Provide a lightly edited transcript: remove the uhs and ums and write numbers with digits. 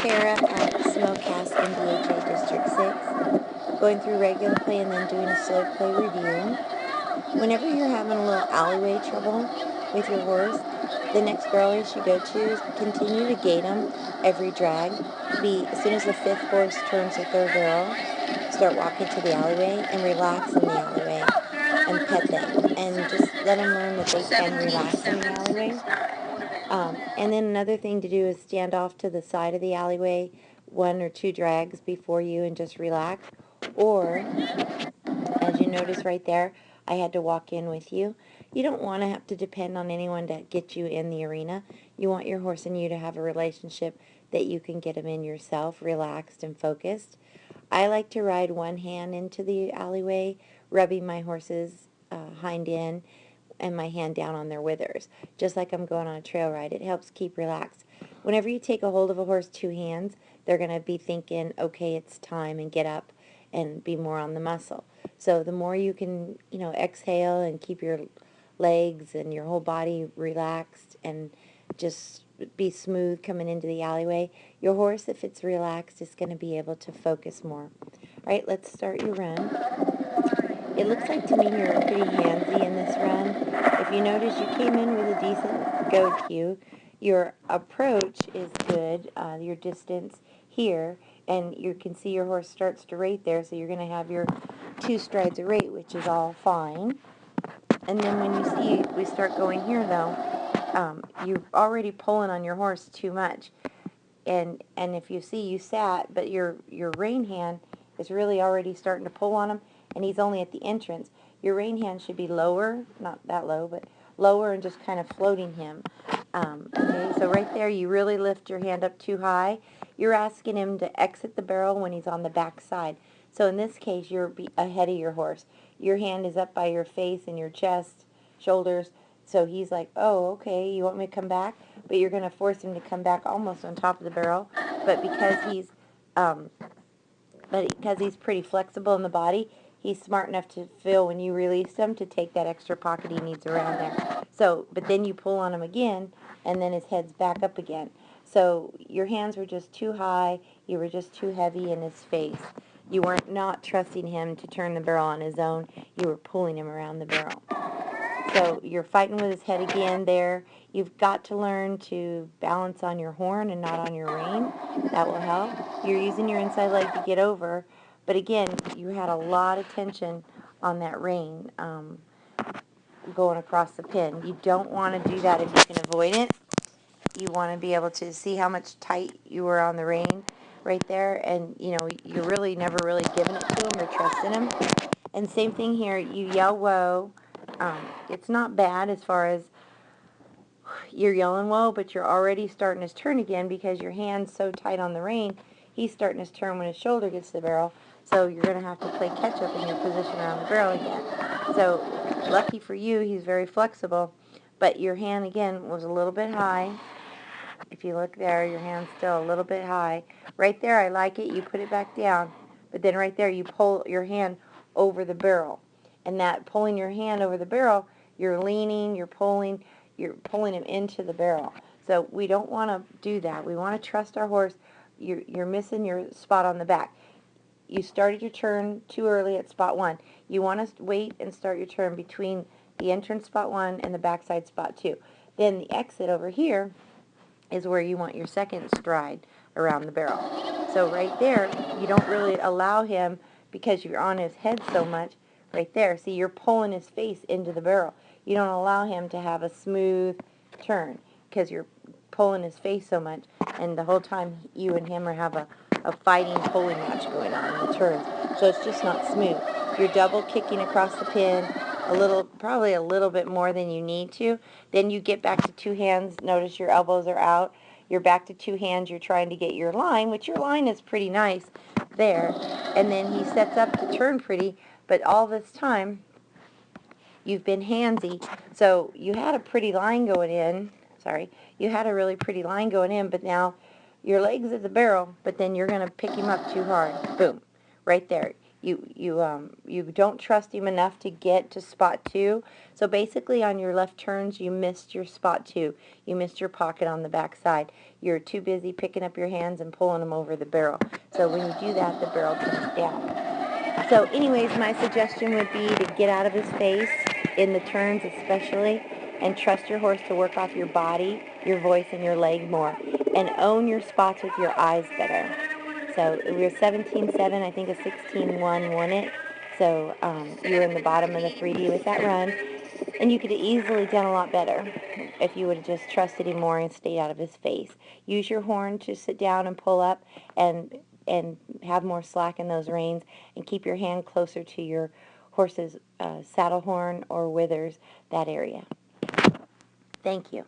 Tarra at Smokehouse, Nbha6 District 6, going through regular play and then doing a slow play review. Whenever you're having a little alleyway trouble with your horse, the next barrel race you go to is continue to gate them every drag. As soon as the fifth horse turns the third barrel, start walking to the alleyway and relax in the alleyway and pet them and just let them learn that they can relax in the alleyway. And then another thing to do is stand off to the side of the alleyway 1 or 2 drags before you and just relax. Or, as you notice right there, I had to walk in with you. You don't want to have to depend on anyone to get you in the arena. You want your horse and you to have a relationship that you can get them in yourself, relaxed and focused. I like to ride one hand into the alleyway, rubbing my horse's hind end and my hand down on their withers, just like I'm going on a trail ride. It helps keep relaxed. Whenever you take a hold of a horse 2 hands, they're going to be thinking, okay, it's time, and get up and be more on the muscle. So the more you can, exhale and keep your legs and your whole body relaxed and just be smooth coming into the alleyway, your horse, if it's relaxed, is going to be able to focus more. All right, let's start your run. It looks like to me you're pretty handsy in this run. If you notice, you came in with a decent go cue. Your approach is good, your distance here, and you can see your horse starts to rate there, so you're going to have your 2 strides of rate, which is all fine. And then when you see we start going here, though, you're already pulling on your horse too much. And if you see, you sat, but your rein hand is really already starting to pull on him, and he's only at the entrance. Your rein hand should be lower, not that low, but lower, and just kind of floating him. Okay, so right there, you really lift your hand up too high. You're asking him to exit the barrel when he's on the back side. So in this case, you're ahead of your horse. Your hand is up by your face and your chest, shoulders. So he's like, oh, okay, you want me to come back? But you're going to force him to come back almost on top of the barrel. But because he's pretty flexible in the body, he's smart enough to feel when you release him to take that extra pocket he needs around there. So, but then you pull on him again, and then his head's back up again. So your hands were just too high. You were just too heavy in his face. You weren't not trusting him to turn the barrel on his own. You were pulling him around the barrel. So you're fighting with his head again there. You've got to learn to balance on your horn and not on your rein. That will help. You're using your inside leg to get over. But again, you had a lot of tension on that rein going across the pin. You don't want to do that if you can avoid it. You want to be able to see how much tight you were on the rein right there. And, you're really never really giving it to him or trusting him. And same thing here. You yell, whoa. It's not bad as far as you're yelling whoa, but you're already starting his turn again because your hand's so tight on the rein. He's starting his turn when his shoulder gets to the barrel. So you're going to have to play catch up in your position around the barrel again. So lucky for you, he's very flexible. But your hand, again, was a little bit high. If you look there, your hand's still a little bit high. Right there, I like it. You put it back down. But then right there, you pull your hand over the barrel. And that pulling your hand over the barrel, you're leaning, you're pulling him into the barrel. So we don't want to do that. We want to trust our horse. You're missing your spot on the back. You started your turn too early at spot 1. You want to wait and start your turn between the entrance spot 1 and the backside spot 2. Then the exit over here is where you want your second stride around the barrel. So right there, you don't really allow him, because you're on his head so much, right there. See, you're pulling his face into the barrel. You don't allow him to have a smooth turn because you're pulling his face so much, and the whole time you and him have a fighting pulling match going on in the turns. So it's just not smooth. You're double kicking across the pin, probably a little bit more than you need to. Then you get back to 2 hands. Notice your elbows are out. You're back to 2 hands. You're trying to get your line, which your line is pretty nice there. And then he sets up to turn pretty, but all this time you've been handsy. So you had a pretty line going in. Sorry. You had a really pretty line going in, but now your leg's at the barrel, but then you're going to pick him up too hard. Boom. Right there. You don't trust him enough to get to spot 2. So basically on your left turns, you missed your spot 2. You missed your pocket on the back side. You're too busy picking up your hands and pulling them over the barrel. So when you do that, the barrel comes down. So anyways, my suggestion would be to get out of his face, in the turns especially, and trust your horse to work off your body, your voice, and your leg more. And own your spots with your eyes better. So we were 17-7, I think a 16-1 won it. So you were in the bottom of the 3D with that run. And you could have easily done a lot better if you would have just trusted him more and stayed out of his face. Use your horn to sit down and pull up and have more slack in those reins, and keep your hand closer to your horse's saddle horn or withers, that area. Thank you.